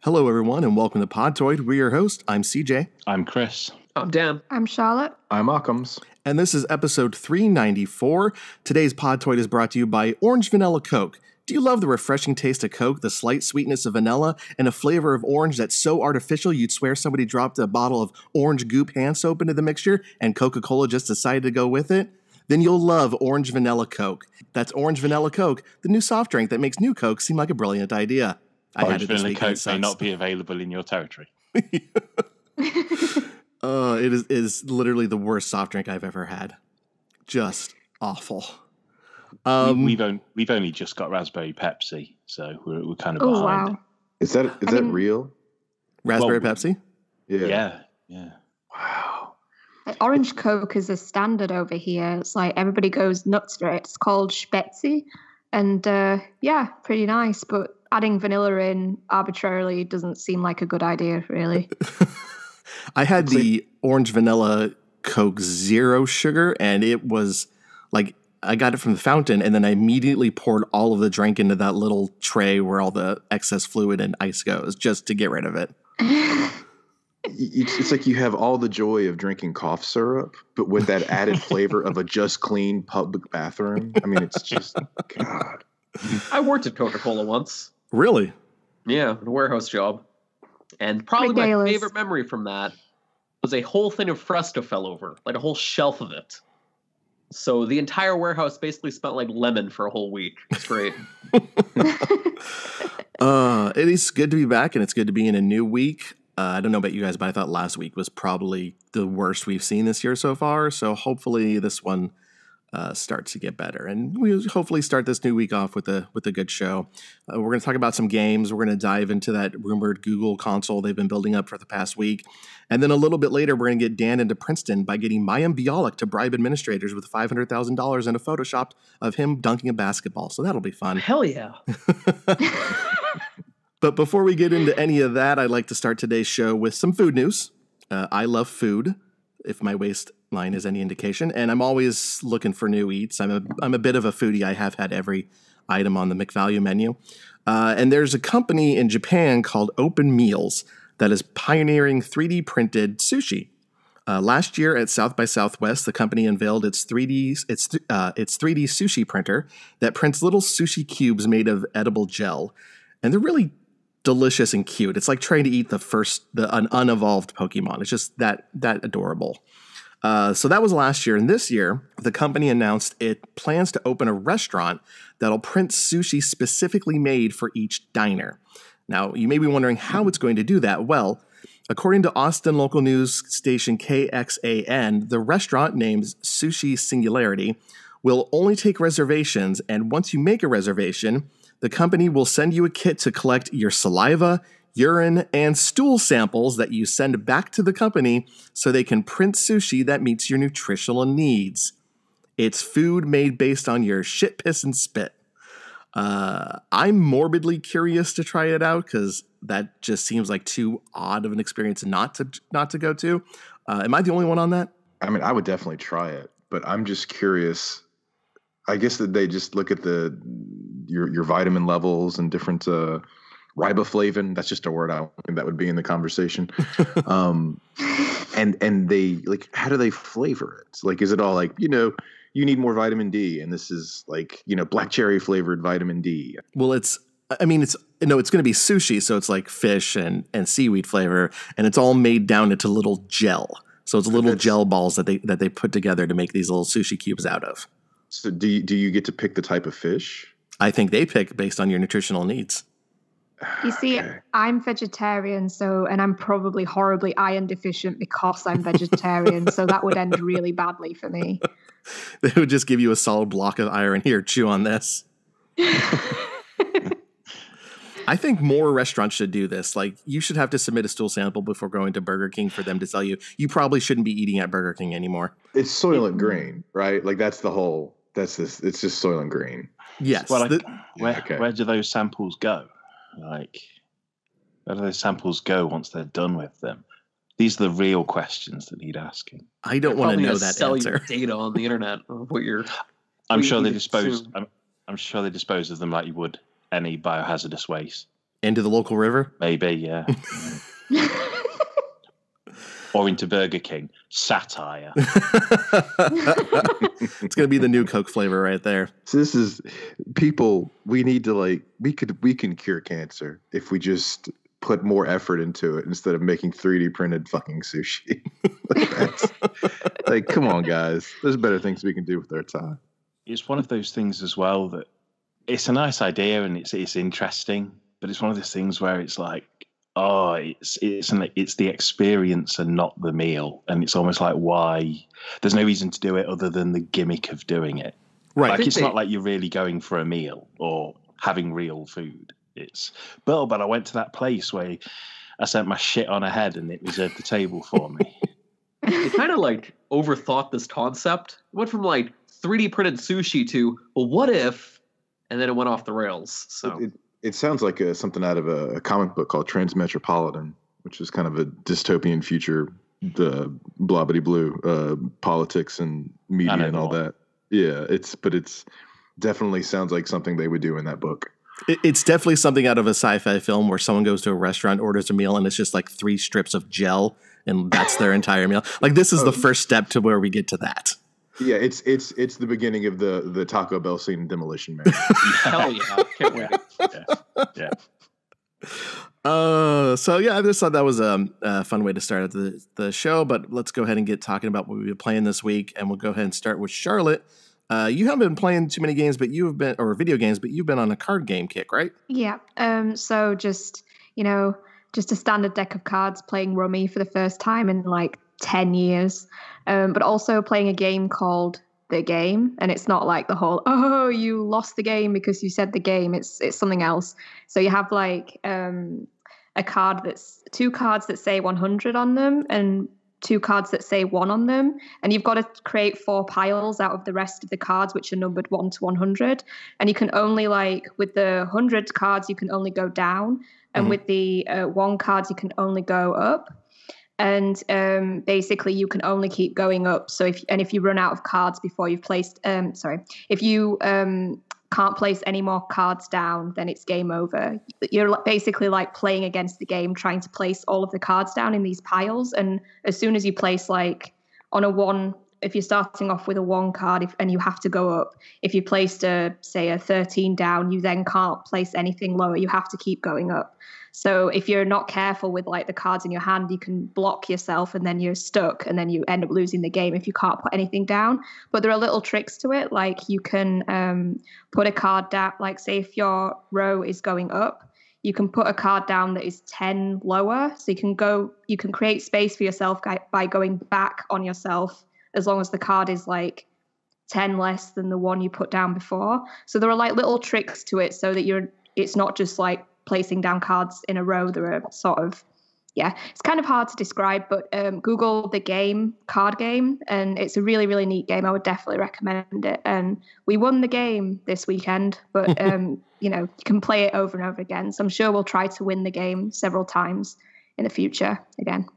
Hello, everyone, and welcome to Podtoid. We're your host. I'm CJ. I'm Chris. I'm Dan. I'm Charlotte. I'm Occams. And this is episode 394. Today's Podtoid is brought to you by Orange Vanilla Coke. Do you love the refreshing taste of Coke, the slight sweetness of vanilla, and a flavor of orange that's so artificial you'd swear somebody dropped a bottle of orange goop hand soap into the mixture and Coca-Cola just decided to go with it? Then you'll love Orange Vanilla Coke. That's Orange Vanilla Coke, the new soft drink that makes new Coke seem like a brilliant idea. Orange Vanilla Coke may not be available in your territory. It is literally the worst soft drink I've ever had. Just awful. We've only just got raspberry Pepsi, so we're kind of behind. Wow. Is that real? Raspberry Pepsi? Yeah. Wow. Orange Coke is a standard over here. It's like everybody goes nuts for it. It's called Spezi. And pretty nice. But adding vanilla in arbitrarily doesn't seem like a good idea, really. I had the Orange Vanilla Coke Zero Sugar, and it was like I got it from the fountain, and then I immediately poured all of the drink into that little tray where all the excess fluid and ice goes, just to get rid of it. It's like you have all the joy of drinking cough syrup, but with that added flavor of a just clean public bathroom. I mean, it's just, God. I worked at Coca-Cola once. Really? Yeah, a warehouse job. And probably my favorite memory from that was a whole thing of Fresco fell over, like a whole shelf of it. So the entire warehouse basically smelled like lemon for a whole week. It's great. It is good to be back, and it's good to be in a new week. I don't know about you guys, but I thought last week was probably the worst we've seen this year so far. So hopefully this one starts to get better, and we'll hopefully start this new week off with a good show. We're going to talk about some games. We're going to dive into that rumored Google console they've been building up for the past week, and then a little bit later we're going to get Dan into Princeton by getting Mayim Bialik to bribe administrators with $500,000 in a Photoshop of him dunking a basketball. So that'll be fun. Hell yeah! But before we get into any of that, I'd like to start today's show with some food news. I love food, if my waistline is any indication, and I'm always looking for new eats. I'm a bit of a foodie. I have had every item on the McValue menu. And there's a company in Japan called Open Meals that is pioneering 3D printed sushi. Last year at South by Southwest, the company unveiled its 3D sushi printer that prints little sushi cubes made of edible gel. And they're really delicious and cute. It's like trying to eat an unevolved Pokemon. It's just that adorable. So that was last year. And this year, the company announced it plans to open a restaurant that'll print sushi specifically made for each diner. Now, you may be wondering how it's going to do that. Well, according to Austin local news station KXAN, the restaurant, named Sushi Singularity, will only take reservations. And once you make a reservation, the company will send you a kit to collect your saliva, urine, and stool samples that you send back to the company so they can print sushi that meets your nutritional needs. It's food made based on your shit, piss, and spit. I'm morbidly curious to try it out because that just seems like too odd of an experience not to go to. Am I the only one on that? I mean, I would definitely try it, but I'm just curious. I guess that they just look at your vitamin levels and different riboflavin. That's just a word I don't think that would be in the conversation. And they like, how do they flavor it? Like, is it all like, you need more vitamin D, and this is like, black cherry flavored vitamin D? Well, it's going to be sushi, so it's like fish and seaweed flavor, and it's all made down into little gel. So it's little gel balls that they put together to make these little sushi cubes out of. So do you get to pick the type of fish? I think they pick based on your nutritional needs. You see, okay. I'm vegetarian, and I'm probably horribly iron deficient because I'm vegetarian, so that would end really badly for me. They would just give you a solid block of iron. Here, chew on this. I think more restaurants should do this. Like, you should have to submit a stool sample before going to Burger King for them to tell you probably shouldn't be eating at Burger King anymore. It's Soylent Green, right? Like, that's the whole It's just Soylent Green. Yes. Well, where do those samples go? Like, where do those samples go once they're done with them? These are the real questions that need asking. I don't want to know that sell answer. Your data on the internet of what you're. I'm sure they dispose. I'm sure they dispose of them like you would any biohazardous waste. Into the local river? Maybe, yeah. Or into Burger King. Satire. It's going to be the new Coke flavor right there. So this is people. We need to we can cure cancer if we just put more effort into it instead of making 3D printed fucking sushi. Come on, guys. There's better things we can do with our time. It's one of those things as well that it's a nice idea and it's interesting, but it's one of those things where it's like, oh, it's the experience and not the meal, and it's almost like, why? There's no reason to do it other than the gimmick of doing it. Right. Like, it's not like you're really going for a meal or having real food. It's, but I went to that place where I sent my shit on ahead and it reserved the table for me. They kind of overthought this concept. It went from 3D printed sushi to, well, what if? And then it went off the rails. So it sounds like something out of a comic book called Transmetropolitan, which is kind of a dystopian future, the blobbity blue politics and media and all that. Yeah, it's definitely sounds like something they would do in that book. It's definitely something out of a sci-fi film where someone goes to a restaurant, orders a meal, and it's just 3 strips of gel, and that's their entire meal. This is the first step to where we get to that. Yeah, it's the beginning of the Taco Bell scene in Demolition Man. Hell yeah! Can't wait. Yeah. So yeah, I just thought that was a fun way to start the show. But let's go ahead and get talking about what we've been playing this week, and we'll go ahead and start with Charlotte. You haven't been playing too many games, but you've been on a card game kick, right? Yeah. So just a standard deck of cards, playing Rummy for the first time in 10 years. But also playing a game called The Game, and it's not the whole, oh, you lost the game because you said the game. It's something else. So you have a card that's 2 cards that say 100 on them and 2 cards that say 1 on them, and you've got to create 4 piles out of the rest of the cards, which are numbered 1 to 100. And you can only with the 100 cards, you can only go down, and with the 1 cards, you can only go up. And basically, you can only keep going up. So if you run out of cards before you've placed, if you can't place any more cards down, then it's game over. You're basically playing against the game, trying to place all of the cards down in these piles. And as soon as you place on a 1, if you're starting off with a 1 card and you have to go up, if you placed a 13 down, you then can't place anything lower. You have to keep going up. So if you're not careful with the cards in your hand, you can block yourself and then you're stuck and then you end up losing the game if you can't put anything down. But there are little tricks to it. You can put a card down, say if your row is going up, you can put a card down that is 10 lower. So you can create space for yourself by going back on yourself as long as the card is 10 less than the one you put down before. So there are little tricks to it so that it's not just placing down cards in a row. There are it's kind of hard to describe, but Google The Game card game, and it's a really, really neat game. I would definitely recommend it. And we won the game this weekend, but you can play it over and over again. So I'm sure we'll try to win the game several times in the future again.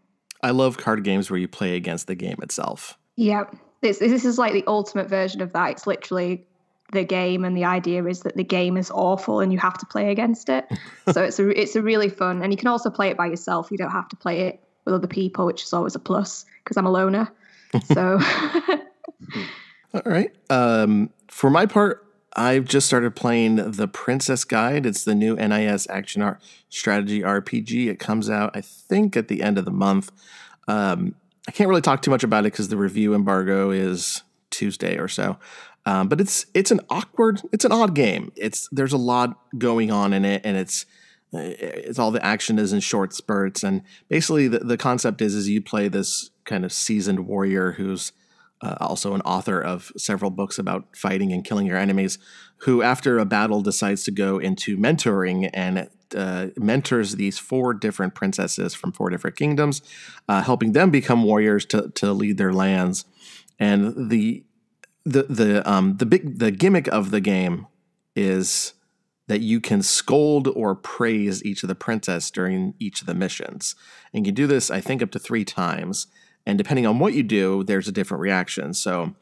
I love card games where you play against the game itself. Yeah, this is the ultimate version of that. It's literally the game, and the idea is that the game is awful and you have to play against it. So it's a really fun, and you can also play it by yourself. You don't have to play it with other people, which is always a plus because I'm a loner. So all right. For my part, I've just started playing The Princess Guide. It's the new NIS action strategy RPG. It comes out, I think, at the end of the month. I can't really talk too much about it because the review embargo is Tuesday or so. But it's an odd game. There's a lot going on in it, and it's all the action is in short spurts. And basically the concept is you play this kind of seasoned warrior who's also an author of several books about fighting and killing your enemies, who after a battle decides to go into mentoring and mentors these 4 different princesses from 4 different kingdoms, helping them become warriors to lead their lands. And the the gimmick of the game is that you can scold or praise each of the princess during each of the missions. And you can do this, I think, up to 3 times. And depending on what you do, there's a different reaction. So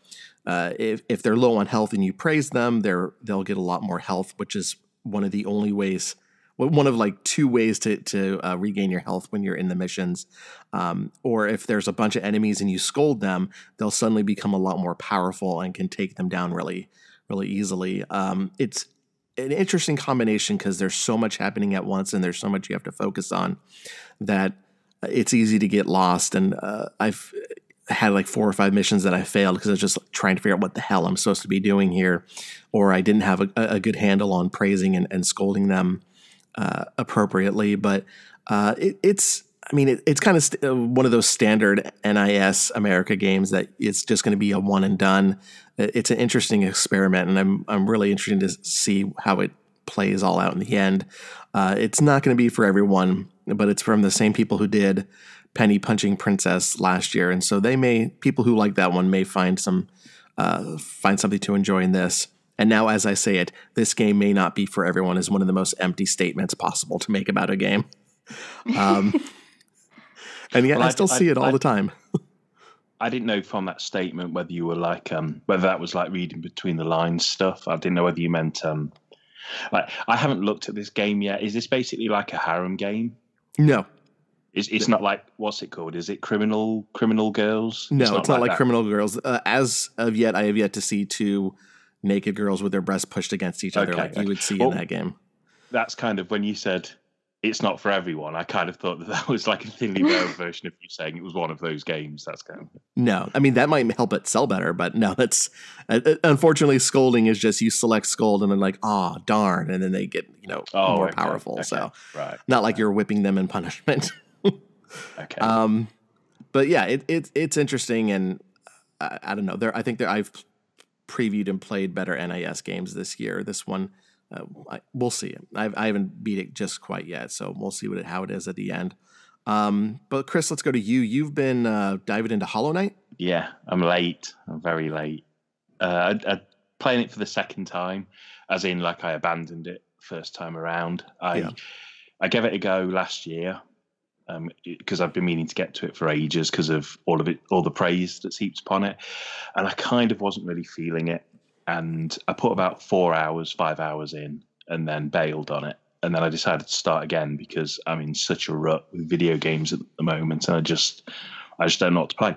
if they're low on health and you praise them, they'll get a lot more health, which is one of the only ways, one of like 2 ways to regain your health when you're in the missions. Or if there's a bunch of enemies and you scold them, they'll suddenly become a lot more powerful and can take them down really, really easily. It's an interesting combination because there's so much happening at once and there's so much you have to focus on that it's easy to get lost. And I've had like 4 or 5 missions that I failed because I was just trying to figure out what the hell I'm supposed to be doing here, or I didn't have a good handle on praising and scolding them appropriately. But it's kind of one of those standard NIS America games that it's just going to be a one and done. It's an interesting experiment, and I'm really interested to see how it plays all out in the end. It's not going to be for everyone, but it's from the same people who did Penny Punching Princess last year, and so people who like that one may find something to enjoy in this. And now, as I say it, this game may not be for everyone is one of the most empty statements possible to make about a game. And yet I still see it all the time. I didn't know from that statement whether you were like, whether that was like reading between the lines stuff. I didn't know whether you meant, like, I haven't looked at this game yet. Is this basically like a harem game? No. It's not like, what's it called? Is it Criminal Girls? No, it's not like Criminal Girls. As of yet, I have yet to see 2 naked girls with their breasts pushed against each other like you would see in that game. That's kind of when you said it's not for everyone. I kind of thought that was like a thinly veiled version of you saying it was one of those games. That's kind of no. I mean, that might help it sell better, but no. That's unfortunately scolding is just you select scold and then like, oh darn, and then they get more powerful. Okay. So not like you're whipping them in punishment. Okay. But yeah, it's interesting, and I don't know. I think I've previewed and played better NIS games this year. This one. We'll see. I haven't beat it just quite yet, so we'll see how it is at the end. But Chris, let's go to you. You've been diving into Hollow Knight? Yeah, I'm late. I'm very late. I playing it for the second time, as in like I abandoned it first time around. I gave it a go last year because I've been meaning to get to it for ages because of all the praise that's heaped upon it, and I kind of wasn't really feeling it. And I put about 5 hours in, and then bailed on it. And then I decided to start again because I'm in such a rut with video games at the moment, and I just don't know what to play.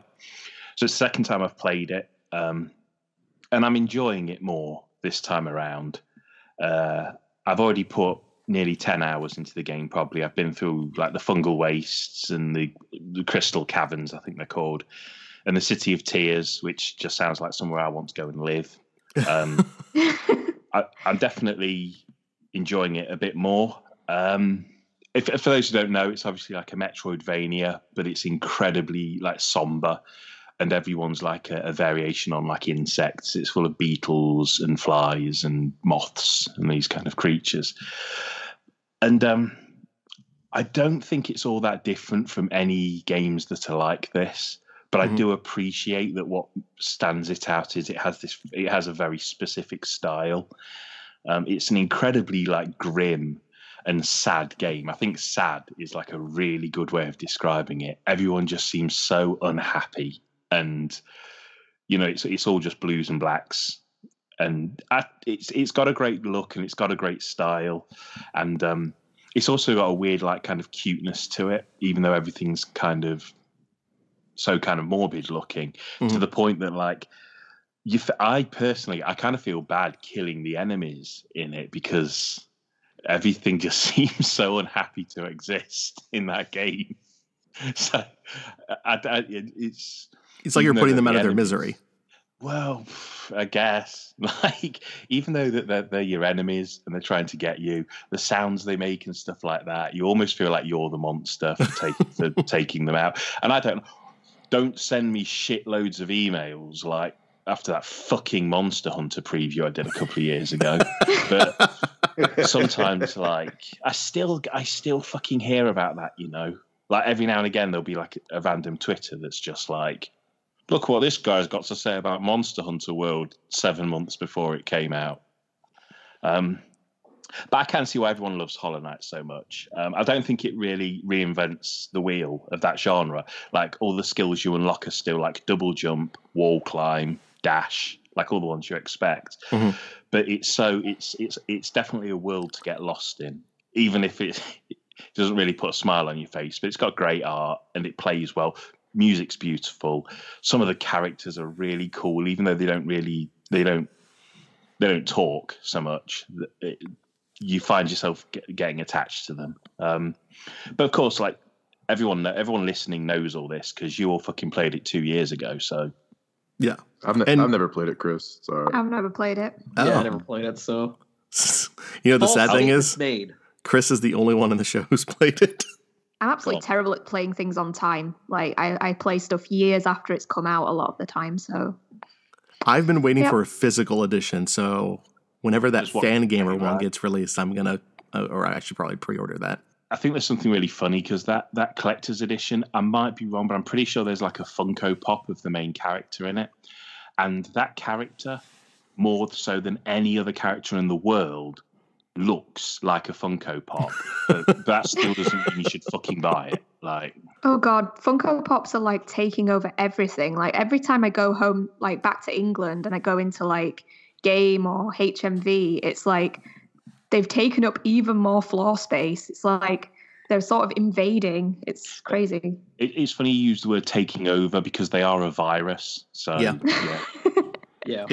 So it's the second time I've played it, and I'm enjoying it more this time around. I've already put nearly 10 hours into the game. Probably I've been through like the fungal wastes and the crystal caverns, I think they're called, and the City of Tears, which just sounds like somewhere I want to go and live. I'm definitely enjoying it a bit more. For those who don't know, it's obviously like a Metroidvania, but it's incredibly like somber, and everyone's like a variation on like insects. It's full of beetles and flies and moths and these kind of creatures. And I don't think it's all that different from any games that are like this. But I do appreciate that what stands it out is it has a very specific style. It's an incredibly like grim and sad game. I think sad is like a really good way of describing it. Everyone just seems so unhappy, and it's all just blues and blacks. And it's got a great look and it's got a great style, and it's also got a weird like kind of cuteness to it, even though everything's kind of morbid looking, to the point that like I kind of feel bad killing the enemies in it because everything just seems so unhappy to exist in that game. So it's like you're putting them out of their misery. Well, I guess like even though that they're your enemies and they're trying to get you, the sounds they make and stuff like that, you almost feel like you're the monster for taking them out. And I don't send me shitloads of emails like after that fucking Monster Hunter preview I did a couple of years ago. But sometimes like I still fucking hear about that, Like every now and again there'll be like a random Twitter that's just like, Look what this guy's got to say about Monster Hunter World 7 months before it came out. But I can see why everyone loves Hollow Knight so much. I don't think it really reinvents the wheel of that genre. Like, all the skills you unlock are still like double jump, wall climb, dash, like all the ones you expect. Mm-hmm. But it's definitely a world to get lost in, even if it doesn't really put a smile on your face. But it's got great art and it plays well. Music's beautiful. Some of the characters are really cool, even though they don't talk so much. You find yourself getting attached to them. But of course, like everyone listening knows all this because you all fucking played it 2 years ago. So yeah, I've never played it, Chris. Sorry, I've never played it. Yeah, I never played it. So the sad thing is, Chris is the only one in the show who's played it. I'm absolutely terrible at playing things on time. Like I play stuff years after it's come out a lot of the time. So I've been waiting for a physical edition. So whenever that Fangamer one gets released, I'm gonna, or I should probably pre-order that. I think there's something really funny because that collector's edition, I might be wrong, but I'm pretty sure there's like a Funko Pop of the main character in it, and that character, more so than any other character in the world, looks like a Funko Pop. But that still doesn't mean you should fucking buy it. Like, oh god, Funko Pops are like taking over everything. Like every time I go home, like back to England, and I go into like Game or HMV, it's like they've taken up even more floor space. It's like they're sort of invading. It's crazy. It's funny you use the word taking over because they are a virus. So yeah.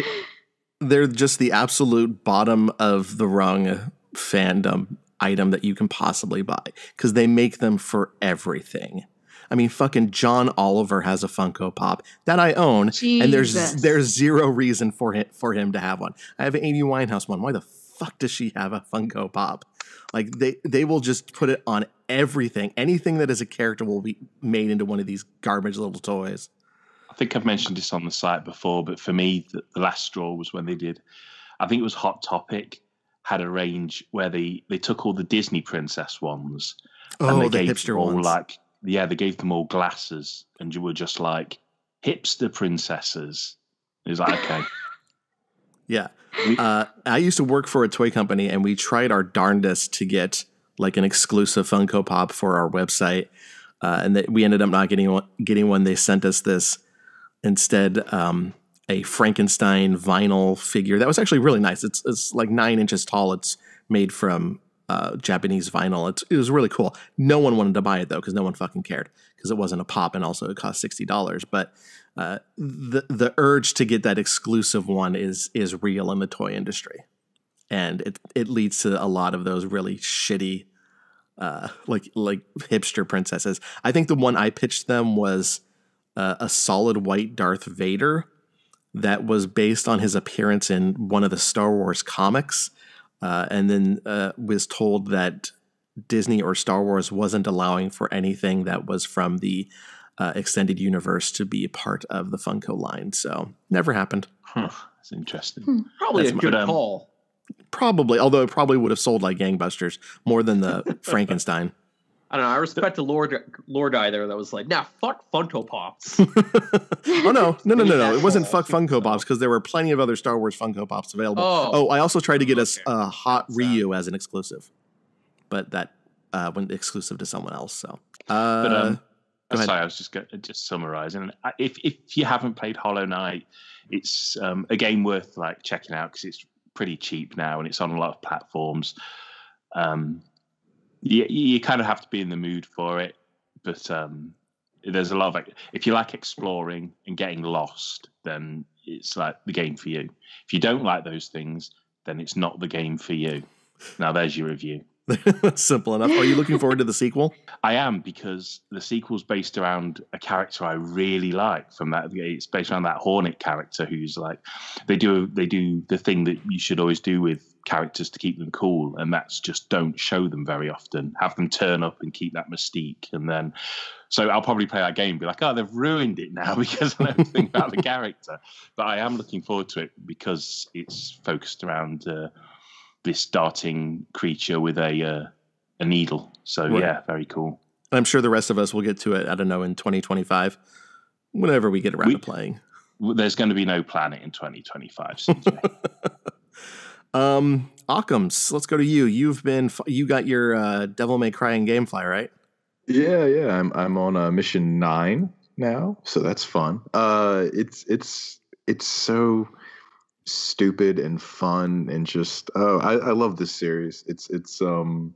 They're just the absolute bottom of the rung fandom item that you can possibly buy because they make them for everything. I mean, fucking John Oliver has a Funko Pop that I own, Jesus. And there's zero reason for him to have one. I have an Amy Winehouse one. Why the fuck does she have a Funko Pop? Like they will just put it on everything. Anything that is a character will be made into one of these garbage little toys. I think I've mentioned this on the site before, but for me, the last straw was when they did. I think it was Hot Topic had a range where they took all the Disney princess ones. Oh, and the hipster ones. They gave them all glasses, and you were just like, hipster princesses. It was like, okay. Yeah. I used to work for a toy company, and we tried our darndest to get like an exclusive Funko Pop for our website, and we ended up not getting one. They sent us this instead, a Frankenstein vinyl figure that was actually really nice. It's like 9 inches tall. It's made from Japanese vinyl. It was really cool. No one wanted to buy it though because no one fucking cared because it wasn't a pop, and also it cost $60. But the urge to get that exclusive one is real in the toy industry, and it leads to a lot of those really shitty like hipster princesses. I think the one I pitched them was a solid white Darth Vader that was based on his appearance in one of the Star Wars comics. And then was told that Disney or Star Wars wasn't allowing for anything that was from the extended universe to be a part of the Funko line. So never happened. That's interesting. Probably a good call. Probably, although it probably would have sold like gangbusters more than the Frankenstein. I don't know. I respect the Lord guy there that was like, nah, fuck Funko Pops. Oh, no. It wasn't fuck Funko Pops because there were plenty of other Star Wars Funko Pops available. Oh, I also tried to get us a Hot Ryu as an exclusive, but that went exclusive to someone else. So, sorry, I was just summarizing. If you haven't played Hollow Knight, it's a game worth like checking out because it's pretty cheap now and it's on a lot of platforms. You kind of have to be in the mood for it, but there's a lot of if you like exploring and getting lost, then it's like the game for you. If you don't like those things, then it's not the game for you. Now there's your review. Simple enough. Are you looking forward to the sequel? I am, because the sequel's based around a character I really like from that. It's based around that Hornet character who's like, they do the thing that you should always do with characters to keep them cool, and that's just don't show them very often. Have them turn up and keep that mystique. And then, so I'll probably play that game and be like, oh, they've ruined it now because I don't think about the character. But I am looking forward to it because it's focused around this darting creature with a needle. So right. Yeah, very cool. I'm sure the rest of us will get to it, I don't know, in 2025. Whenever we get around to playing. There's going to be no planet in 2025, CJ. Occams, let's go to you. You got your Devil May Cry and Gamefly, right? Yeah. I'm on mission 9 now, so that's fun. It's so stupid and fun and just I love this series. It's kind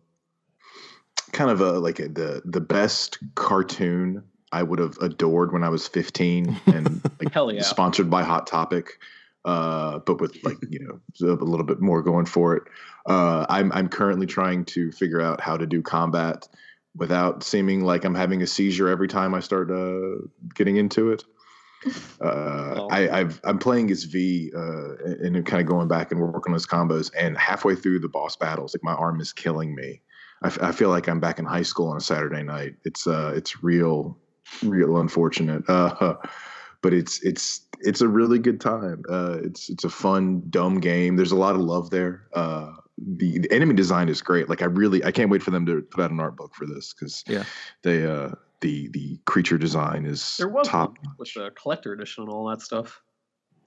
of the best cartoon I would have adored when I was 15 and like Hell yeah. sponsored by Hot Topic, but with like a little bit more going for it. I'm currently trying to figure out how to do combat without seeming like I'm having a seizure every time I start getting into it. I'm playing as V and kind of going back and working on those combos, and halfway through the boss battles, like my arm is killing me. I feel like I'm back in high school on a Saturday night. It's real unfortunate. But it's a really good time. It's a fun, dumb game. There's a lot of love there. The enemy design is great. Like I can't wait for them to put out an art book for this because the creature design is top with the collector edition and all that stuff.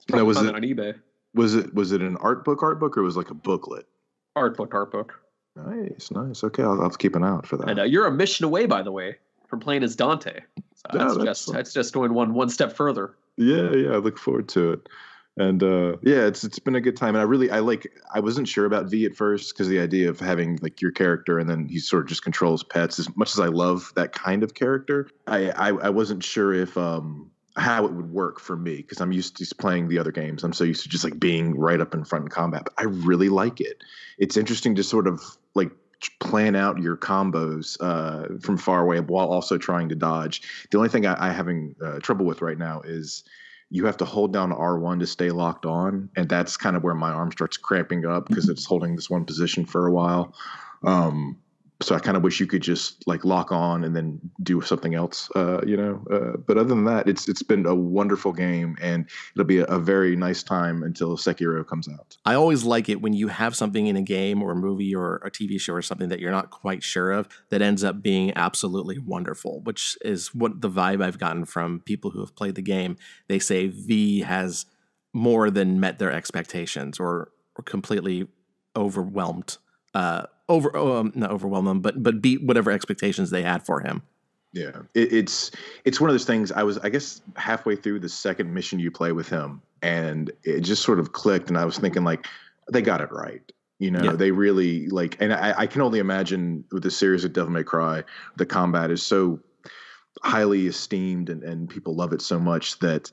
No, was it on eBay? Was it an art book or was it like a booklet? Art book. Nice. Okay, I'll have to keep an eye out for that. And you're a mission away, by the way, from playing as Dante. So that's just going one step further. Yeah, I look forward to it. And it's been a good time. And I wasn't sure about V at first because the idea of having like your character and then he sort of just controls pets, as much as I love that kind of character, I wasn't sure if how it would work for me because I'm used to playing the other games. I'm so used to just like being right up in front in combat. But I really like it. It's interesting to sort of like plan out your combos from far away while also trying to dodge. The only thing I'm having trouble with right now is you have to hold down R1 to stay locked on, and that's kind of where my arm starts cramping up because it's holding this one position for a while. So I kind of wish you could just like lock on and then do something else, but other than that, it's been a wonderful game, and it'll be a very nice time until Sekiro comes out. I always like it when you have something in a game or a movie or a TV show or something that you're not quite sure of that ends up being absolutely wonderful, which is what the vibe I've gotten from people who have played the game. They say V has more than met their expectations or completely overwhelmed. Not overwhelm them, but beat whatever expectations they had for him. Yeah, it's one of those things. I was, I guess, halfway through the second mission you play with him, and it just sort of clicked. And I was thinking, like, they got it right. They really like. And I can only imagine with the series of Devil May Cry, the combat is so highly esteemed, and people love it so much that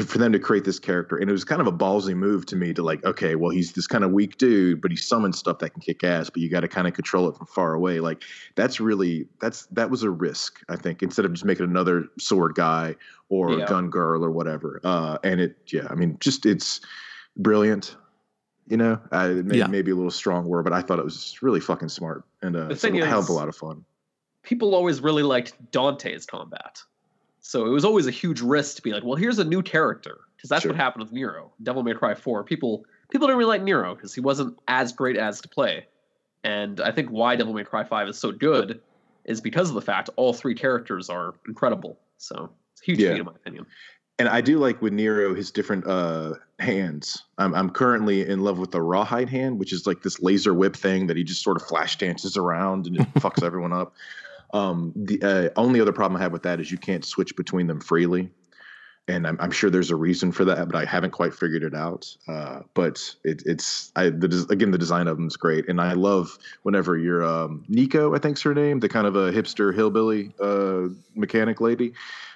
for them to create this character, and it was kind of a ballsy move to me to like, okay, well, he's this kind of weak dude, but he summons stuff that can kick ass, but you got to kind of control it from far away. Like that was a risk, I think, instead of just making another sword guy or gun girl or whatever. It's brilliant. Maybe a little strong word, but I thought it was really fucking smart and a hell of a lot of fun. People always really liked Dante's combat. So it was always a huge risk to be like, well, here's a new character. Because that's what happened with Nero. Devil May Cry 4. People didn't really like Nero because he wasn't as great as to play. And I think why Devil May Cry 5 is so good is because of the fact all three characters are incredible. So it's a huge feat in my opinion. And I do like with Nero his different hands. I'm currently in love with the Rawhide hand, which is like this laser whip thing that he just sort of flash dances around and it fucks everyone up. The only other problem I have with that is you can't switch between them freely, and I'm sure there's a reason for that, but I haven't quite figured it out. But the design of them is great, and I love whenever you're Nico, I think's her name, the kind of a hipster hillbilly mechanic lady.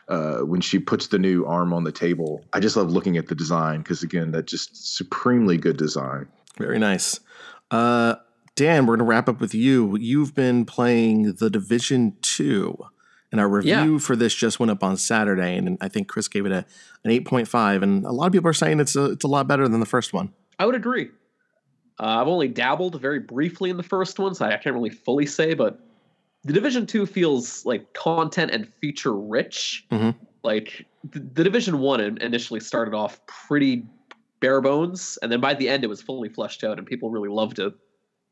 When she puts the new arm on the table, I just love looking at the design because again, that just supremely good design. Very nice. Dan, we're going to wrap up with you. You've been playing The Division 2, and our review for this just went up on Saturday, and I think Chris gave it an 8.5, and a lot of people are saying it's a lot better than the first one. I would agree. I've only dabbled very briefly in the first one, so I can't really fully say, but The Division 2 feels like content and feature rich. Mm-hmm. Like the Division 1 initially started off pretty bare bones, and then by the end it was fully fleshed out, and people really loved it.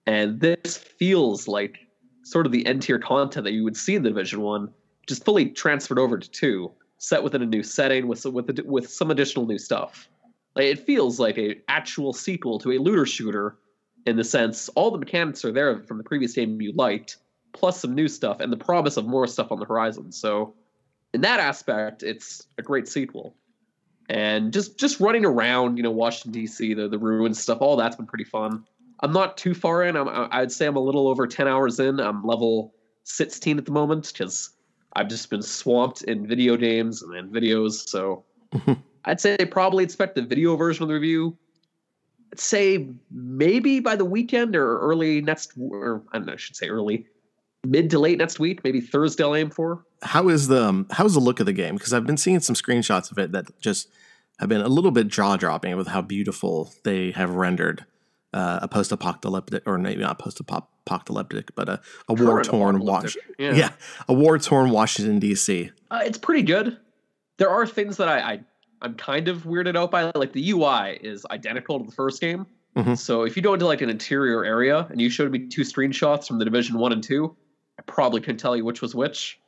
And this feels like sort of the end-tier content that you would see in the Division 1, just fully transferred over to 2. set within a new setting with some additional new stuff. Like, it feels like a actual sequel to a looter shooter in the sense all the mechanics are there from the previous game you liked, plus some new stuff and the promise of more stuff on the horizon. So in that aspect, it's a great sequel. And just running around, Washington, D.C., the ruins stuff, all that's been pretty fun. I'm not too far in. I'd say I'm a little over 10 hours in. I'm level 16 at the moment because I've just been swamped in video games and videos. So I'd say they probably expect the video version of the review. I'd say maybe by the weekend or early next, or I don't know, I should say early, mid to late next week, maybe Thursday I'll aim for. How's the look of the game? Because I've been seeing some screenshots of it that just have been a little bit jaw-dropping with how beautiful they have rendered a post-apocalyptic, or maybe not post-apocalyptic, but a war-torn a war-torn Washington, D.C. It's pretty good. There are things that I'm kind of weirded out by. Like, the UI is identical to the first game. Mm-hmm. So if you go into like an interior area and you showed me 2 screenshots from the Division 1 and 2, I probably couldn't tell you which was which.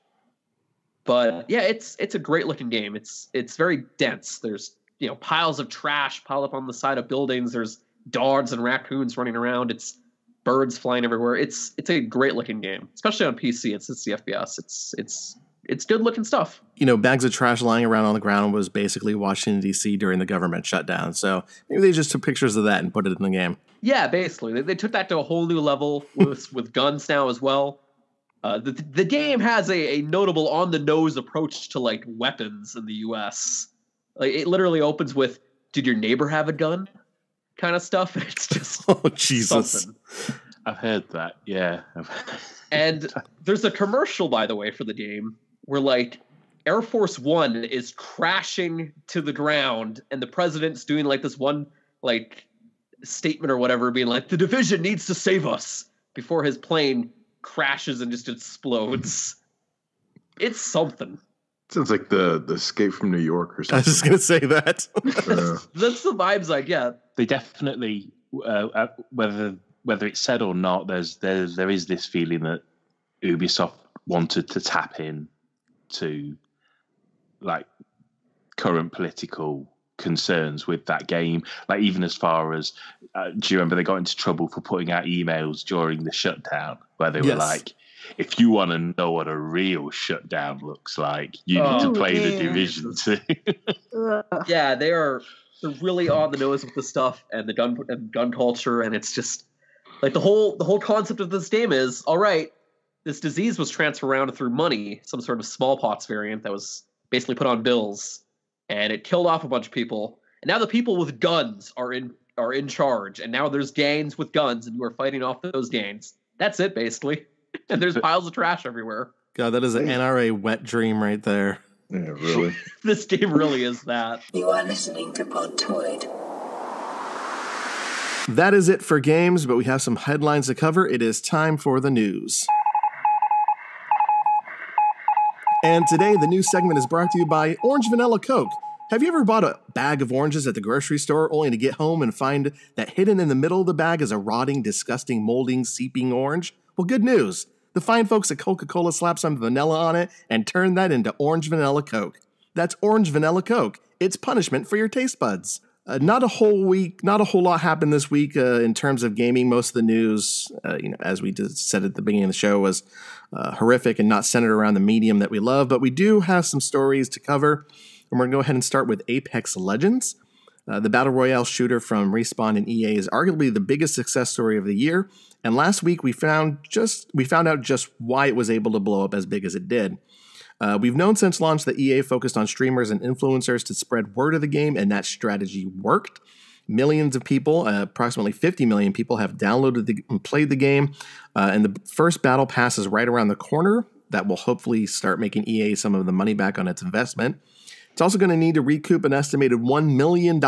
But yeah, it's a great looking game. It's very dense. There's piles of trash piled up on the side of buildings. There's dogs and raccoons running around. It's birds flying everywhere. It's a great looking game, especially on PC. It's 60 FPS. It's good looking stuff. Bags of trash lying around on the ground was basically Washington, D.C. during the government shutdown. So maybe they just took pictures of that and put it in the game. Yeah, basically. They took that to a whole new level with guns now as well. The game has a notable on-the-nose approach to like weapons in the U.S. Like, it literally opens with, "Did your neighbor have a gun?" kind of stuff. It's just oh Jesus. Something. I've heard that, yeah. And there's a commercial, by the way, for the game where like Air Force One is crashing to the ground and the president's doing like this one like statement or whatever, being like, "The division needs to save us," before his plane crashes and just explodes. It's something. Sounds like the Escape from New York or something. I was just going to say that. That's the vibes I get. They definitely, whether it's said or not, there is this feeling that Ubisoft wanted to tap in to like current political concerns with that game. Like, even as far as, do you remember they got into trouble for putting out emails during the shutdown where they were like, if you want to know what a real shutdown looks like, you need to play the Division 2. Yeah, they're really on the nose with the stuff and the gun culture, and it's just like the whole concept of this game is, all right, this disease was transferred around through money, some sort of smallpox variant that was basically put on bills, and it killed off a bunch of people. And now the people with guns are in charge, and now there's gangs with guns, and you are fighting off those gangs. That's it, basically. And there's piles of trash everywhere. God, that is an NRA wet dream right there. Yeah, really. This game really is that. You are listening to Podtoid. That is it for games, but we have some headlines to cover. It is time for the news. And today, the news segment is brought to you by Orange Vanilla Coke. Have you ever bought a bag of oranges at the grocery store only to get home and find that hidden in the middle of the bag is a rotting, disgusting, molding, seeping orange? Well, good news. The fine folks at Coca-Cola slapped some vanilla on it and turned that into Orange Vanilla Coke. That's Orange Vanilla Coke. It's punishment for your taste buds. Not a whole lot happened this week in terms of gaming. Most of the news, as we just said at the beginning of the show, was horrific and not centered around the medium that we love. But we do have some stories to cover, and we're going to go ahead and start with Apex Legends. The Battle Royale shooter from Respawn and EA is arguably the biggest success story of the year. And last week we found out just why it was able to blow up as big as it did. We've known since launch that EA focused on streamers and influencers to spread word of the game, and that strategy worked. Millions of people, approximately 50 million people, have downloaded and played the game, and the first battle pass is right around the corner. That will hopefully start making EA some of the money back on its investment. It's also going to need to recoup an estimated $1 million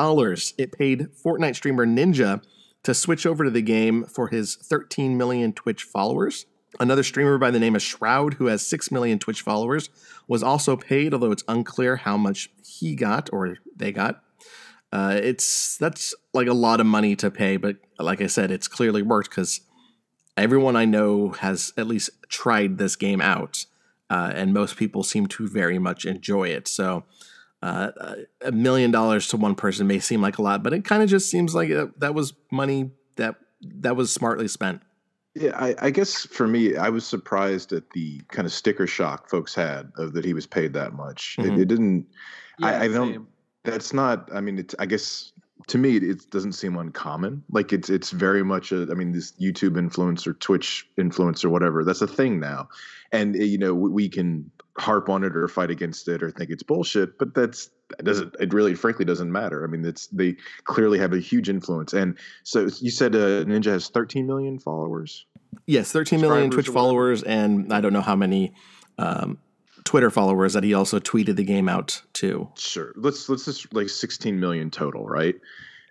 it paid Fortnite streamer Ninja to switch over to the game for his 13 million Twitch followers. Another streamer by the name of Shroud, who has 6 million Twitch followers, was also paid, although it's unclear how much he got or they got. That's like a lot of money to pay, but like I said, it's clearly worked because everyone I know has at least tried this game out. and most people seem to very much enjoy it. So $1 million to one person may seem like a lot, but it kind of just seems like that was money that was smartly spent. Yeah, I guess for me, I was surprised at the kind of sticker shock folks had of that he was paid that much. It didn't. I don't. Same. That's not. I mean, I guess to me, it doesn't seem uncommon. Like it's very much I mean, this YouTube influencer, Twitch influencer, whatever. That's a thing now, and we can harp on it or fight against it or think it's bullshit, but it really frankly doesn't matter. I mean, they clearly have a huge influence. And so you said Ninja has 13 million followers? Yes, 13 million Twitch followers, and I don't know how many Twitter followers that he also tweeted the game out to. Sure. Let's just like 16 million total, right?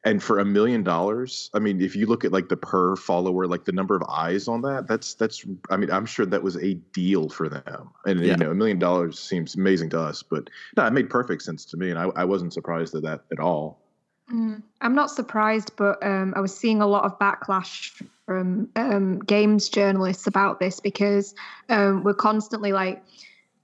And for $1 million, I mean, if you look at like the per follower, like the number of eyes on that's, I mean, I'm sure that was a deal for them. And, $1 million seems amazing to us, but no, it made perfect sense to me. And I wasn't surprised at that at all. I'm not surprised, but I was seeing a lot of backlash from games journalists about this because we're constantly like,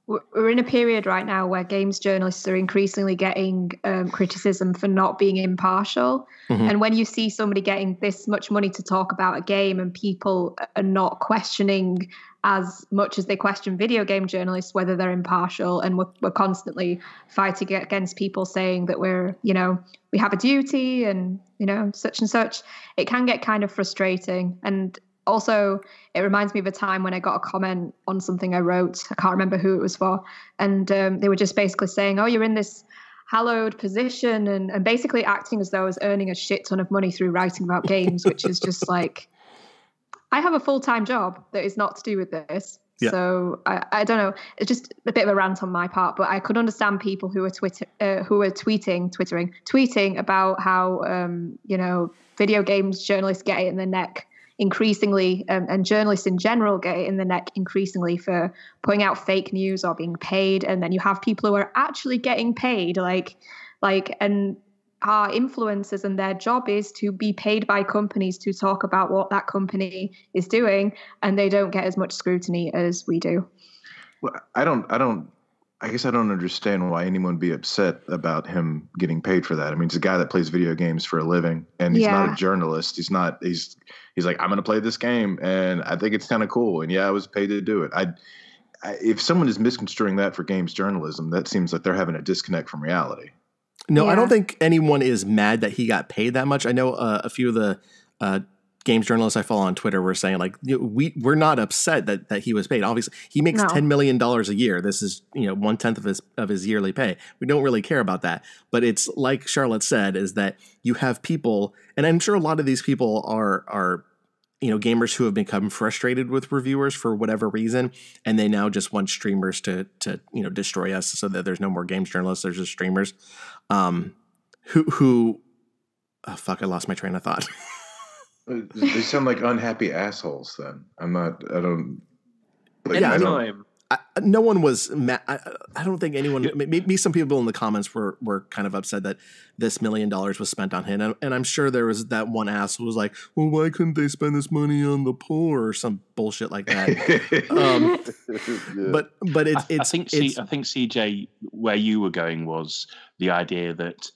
we're in a period right now where games journalists are increasingly getting criticism for not being impartial. And when you see somebody getting this much money to talk about a game and people are not questioning as much as they question video game journalists, whether they're impartial, and we're constantly fighting against people saying that we have a duty and, such and such, it can get kind of frustrating. And also, it reminds me of a time when I got a comment on something I wrote. I can't remember who it was for. And they were just basically saying, oh, you're in this hallowed position and basically acting as though I was earning a shit ton of money through writing about games, which is just like, I have a full-time job that is not to do with this. Yeah. So I don't know. It's just a bit of a rant on my part, but I could understand people who are tweeting about how, video games journalists get it in the neck increasingly, and journalists in general get it in the neck increasingly for putting out fake news or being paid. And then you have people who are actually getting paid, and are influencers, and their job is to be paid by companies to talk about what that company is doing, and they don't get as much scrutiny as we do. Well, I guess I don't understand why anyone would be upset about him getting paid for that. I mean, he's a guy that plays video games for a living, and he's not a journalist. He's like, I'm going to play this game, and I think it's kind of cool. And I was paid to do it. If someone is misconstruing that for games journalism, that seems like they're having a disconnect from reality. No, I don't think anyone is mad that he got paid that much. I know a few of the games journalists I follow on Twitter were saying like, we're not upset that he was paid. Obviously, he makes $10 million a year. This is 1/10 of his yearly pay. We don't really care about that. But it's like Charlotte said, is that you have people, and I'm sure a lot of these people are gamers who have become frustrated with reviewers for whatever reason, and they now just want streamers to destroy us so that there's no more games journalists. There's just streamers who oh fuck, I lost my train of thought. They sound like unhappy assholes. Then no one was mad. I don't think anyone. Maybe some people in the comments were kind of upset that this $1 million was spent on him, and I'm sure there was that one ass who was like, "Well, why couldn't they spend this money on the poor or some bullshit like that?" But it's. I think CJ, where you were going was the idea that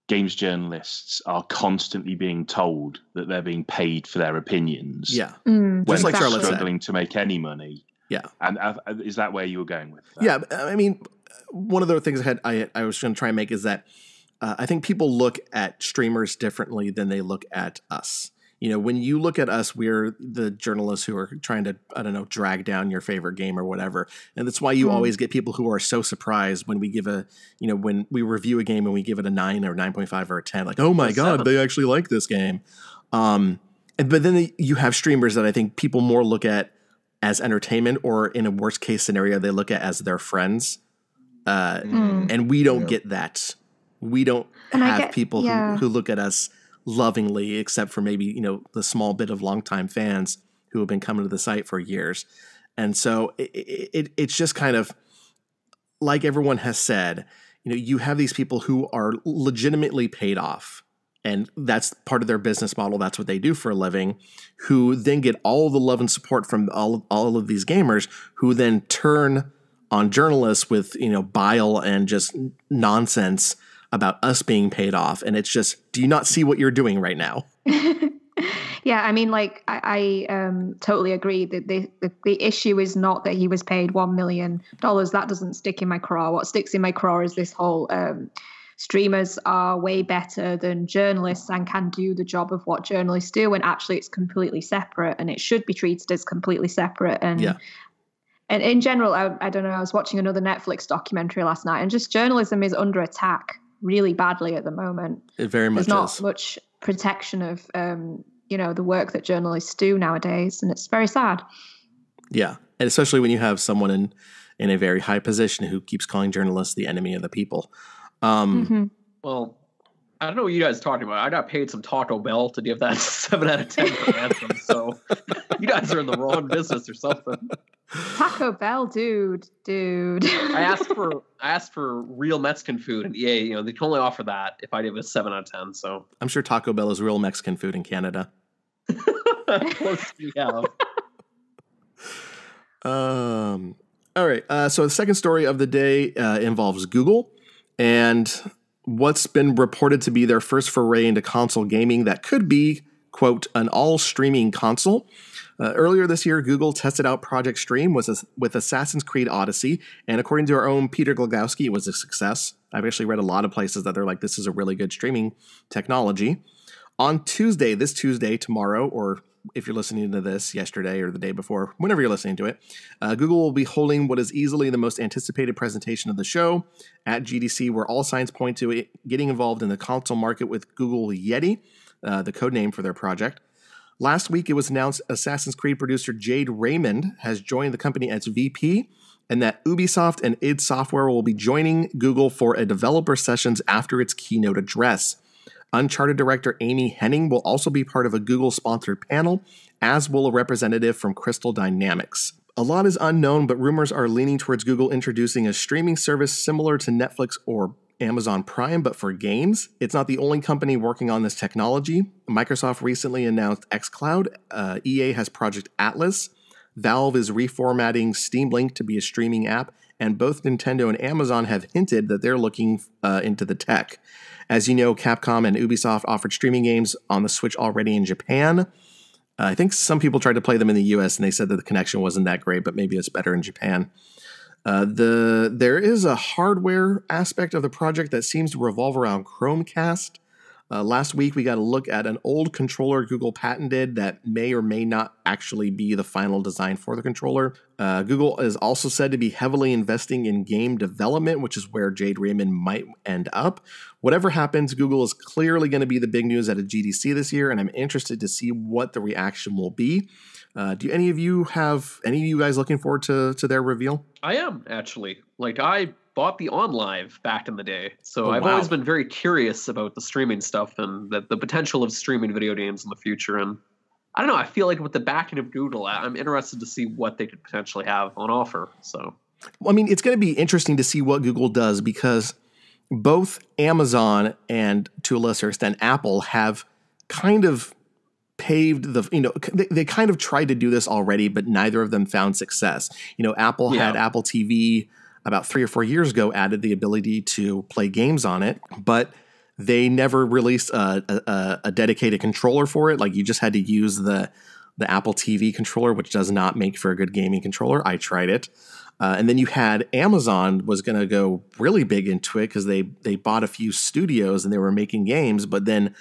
games journalists are constantly being told that they're being paid for their opinions. Yeah, when just like Charlotte struggling said. to make any money. Yeah, and is that where you were going with that? Yeah, I mean, one of the things I was going to try and make is that I think people look at streamers differently than they look at us. When you look at us, we're the journalists who are trying to, drag down your favorite game or whatever. And that's why you always get people who are so surprised when we give when we review a game and we give it a 9 or 9.5 or a 10, like, oh my God, they actually like this game. But then you have streamers that I think people more look at as entertainment, or in a worst case scenario, they look at as their friends. And we don't get that. We don't have people who look at us lovingly, except for maybe, the small bit of longtime fans who have been coming to the site for years. And so it's just kind of like everyone has said, you have these people who are legitimately paid off, and that's part of their business model. That's what they do for a living, who then get all the love and support from all of these gamers, who then turn on journalists with, bile and just nonsense about us being paid off. And it's just, do you not see what you're doing right now? Yeah, I mean, I totally agree that the issue is not that he was paid $1 million. That doesn't stick in my craw. What sticks in my craw is this whole streamers are way better than journalists and can do the job of what journalists do, when actually it's completely separate, and it should be treated as completely separate. And and in general, I don't know, I was watching another Netflix documentary last night, and just journalism is under attack really badly at the moment. It very much is. There's not much protection of the work that journalists do nowadays, and it's very sad. Yeah, and especially when you have someone in a very high position who keeps calling journalists the enemy of the people. Well, I don't know what you guys are talking about. I got paid some Taco Bell to give that 7 out of 10 for Anthem, so you guys are in the wrong business or something. Taco Bell, dude. I asked for real Mexican food, and EA, they can only offer that if I give it a 7 out of 10. So I'm sure Taco Bell is real Mexican food in Canada. Close to have. All right. So the second story of the day involves Google and what's been reported to be their first foray into console gaming that could be, quote, an all-streaming console. Earlier this year, Google tested out Project Stream with Assassin's Creed Odyssey, and according to our own Peter Glogowski, it was a success. I've actually read a lot of places that they're like, this is a really good streaming technology. On Tuesday, tomorrow, or if you're listening to this yesterday or the day before, whenever you're listening to it, Google will be holding what is easily the most anticipated presentation of the show at GDC, where all signs point to it getting involved in the console market with Google Yeti, the code name for their project. Last week, it was announced Assassin's Creed producer Jade Raymond has joined the company as VP, and that Ubisoft and id Software will be joining Google for a developer sessions after its keynote address. Uncharted director Amy Hennig will also be part of a Google-sponsored panel, as will a representative from Crystal Dynamics. A lot is unknown, but rumors are leaning towards Google introducing a streaming service similar to Netflix or Amazon Prime, but for games. It's not the only company working on this technology. Microsoft recently announced xCloud. EA has Project Atlas. Valve is reformatting Steam Link to be a streaming app, and both Nintendo and Amazon have hinted that they're looking into the tech. As you know, Capcom and Ubisoft offered streaming games on the Switch already in Japan. I think some people tried to play them in the US and they said that the connection wasn't that great, but maybe it's better in Japan. There is a hardware aspect of the project that seems to revolve around Chromecast. Last week, we got a look at an old controller Google patented that may or may not actually be the final design for the controller. Google is also said to be heavily investing in game development, which is where Jade Raymond might end up. Whatever happens, Google is clearly going to be the big news at a GDC this year, and I'm interested to see what the reaction will be. Do any of you guys looking forward to their reveal? I am, actually. I bought the OnLive back in the day, so I've always been very curious about the streaming stuff and the potential of streaming video games in the future. And I don't know, I feel like with the backing of Google, I'm interested to see what they could potentially have on offer. So, well, I mean, it's going to be interesting to see what Google does, because both Amazon and, to a lesser extent, Apple have kind of paved they kind of tried to do this already, but neither of them found success. Apple had Apple TV about 3 or 4 years ago, added the ability to play games on it, but they never released a dedicated controller for it. Like, you just had to use the Apple TV controller, which does not make for a good gaming controller. I tried it. And then you had Amazon was going to go really big into it because they bought a few studios and they were making games, but then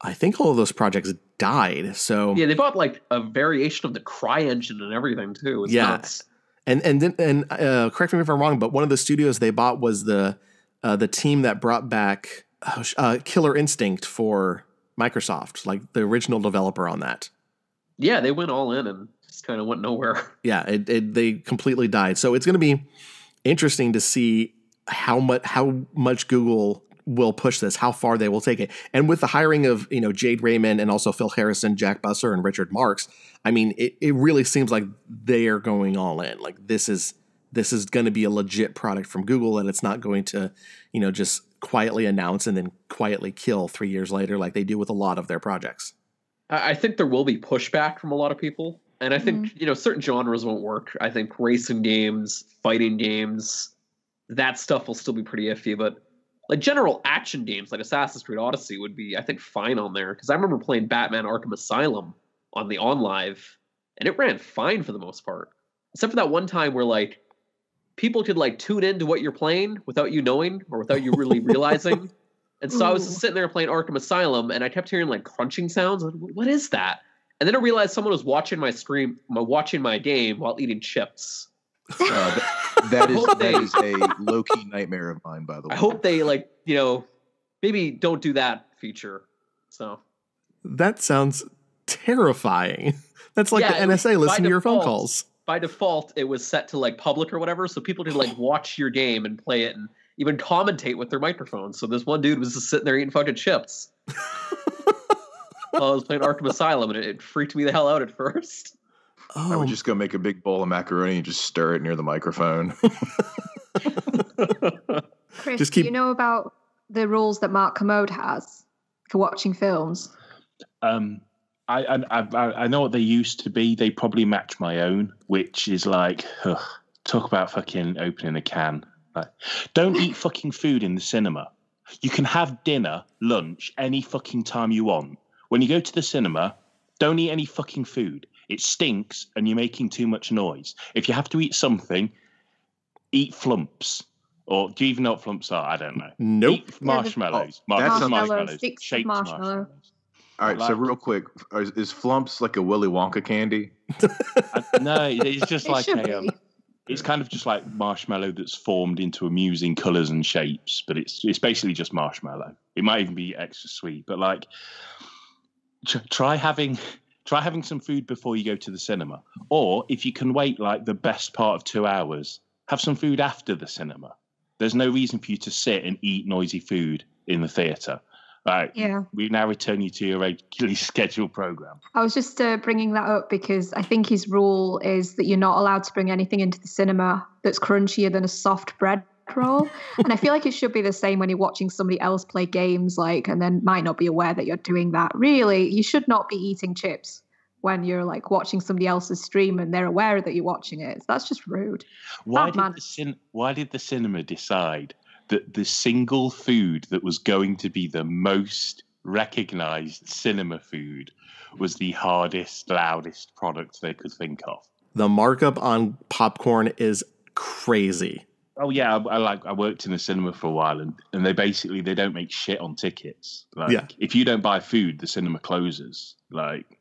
I think all of those projects died. So yeah, they bought a variation of the CryEngine and everything too. It's nuts. And then correct me if I'm wrong, but one of the studios they bought was the team that brought back Killer Instinct for Microsoft, like the original developer on that. Yeah, they went all in and just kind of went nowhere. Yeah, they completely died. So it's going to be interesting to see how much Google will push this, how far they will take it. And with the hiring of, Jade Raymond and also Phil Harrison, Jack Busser, and Richard Marks, I mean, it really seems like they are going all in. Like, this is going to be a legit product from Google, and it's not going to, just quietly announce and then quietly kill 3 years later like they do with a lot of their projects. I think there will be pushback from a lot of people, And I think, certain genres won't work. I think racing games, fighting games, that stuff will still be pretty iffy. But like general action games like Assassin's Creed Odyssey would be, I think, fine on there. Because I remember playing Batman Arkham Asylum on the OnLive, and it ran fine for the most part. Except for that one time where like people could like tune into what you're playing without you knowing or without you really realizing. And so I was just sitting there playing Arkham Asylum, and I kept hearing like crunching sounds. Like, what is that? And then I realized someone was watching my stream, watching my game while eating chips. That is a low-key nightmare of mine, by the way. I hope they maybe don't do that feature. So that sounds terrifying. That's like the NSA listening to your phone calls. By default, it was set to like public or whatever, so people could like watch your game and play it and even commentate with their microphones. So this one dude was just sitting there eating fucking chips while I was playing Arkham Asylum, and it freaked me the hell out at first. I would just go make a big bowl of macaroni and just stir it near the microphone. Chris, do you know about the rules that Mark Commode has for watching films? I know what they used to be. They probably match my own, which is like, talk about fucking opening a can. Like, don't eat fucking food in the cinema. You can have dinner, lunch, any fucking time you want. When you go to the cinema, don't eat any fucking food. It stinks and you're making too much noise. If you have to eat something, eat flumps. Or do you even know what flumps are? I don't know. Nope. Eat marshmallows. Marshmallows. Shaped marshmallows. All right, so real quick, is flumps like a Willy Wonka candy? No, it's just like a... It's kind of just like marshmallow that's formed into amusing colours and shapes, but it's basically just marshmallow. It might even be extra sweet, but like try having some food before you go to the cinema. Or if you can wait like the best part of 2 hours, have some food after the cinema. There's no reason for you to sit and eat noisy food in the theatre. Right. Yeah. We now return you to your regularly scheduled program. I was just bringing that up because I think his rule is that you're not allowed to bring anything into the cinema that's crunchier than a soft bread roll. And I feel like it should be the same when you're watching somebody else play games, and then might not be aware that you're doing that. Really, you should not be eating chips when you're like watching somebody else's stream and they're aware that you're watching it. That's just rude. Why did the cinema decide that the single food that was going to be the most recognized cinema food was the hardest, loudest product they could think of? The markup on popcorn is crazy. Oh yeah, I worked in a cinema for a while, and they don't make shit on tickets. Like, if you don't buy food, the cinema closes. Like,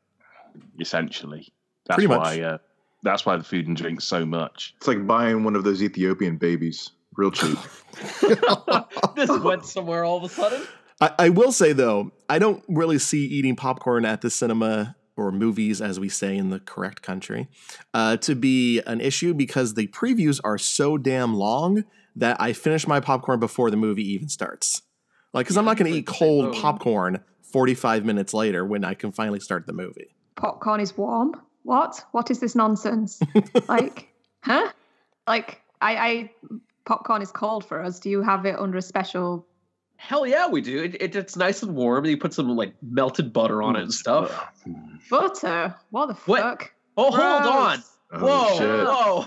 essentially, that's why the food and drink's so much. It's like buying one of those Ethiopian babies. Real cheap. This went somewhere all of a sudden. I will say, though, I don't really see eating popcorn at the cinema or movies, as we say in the correct country, to be an issue because the previews are so damn long that I finish my popcorn before the movie even starts. Like, because I'm not going to eat cold popcorn 45 minutes later when I can finally start the movie. Popcorn is warm? What? What is this nonsense? Like, huh? Like, I popcorn is cold for us. Do you have it under a special? Hell yeah, we do. It's nice and warm. You put some like melted butter on it and stuff. Butter? What the fuck? Oh, hold on. Oh, whoa.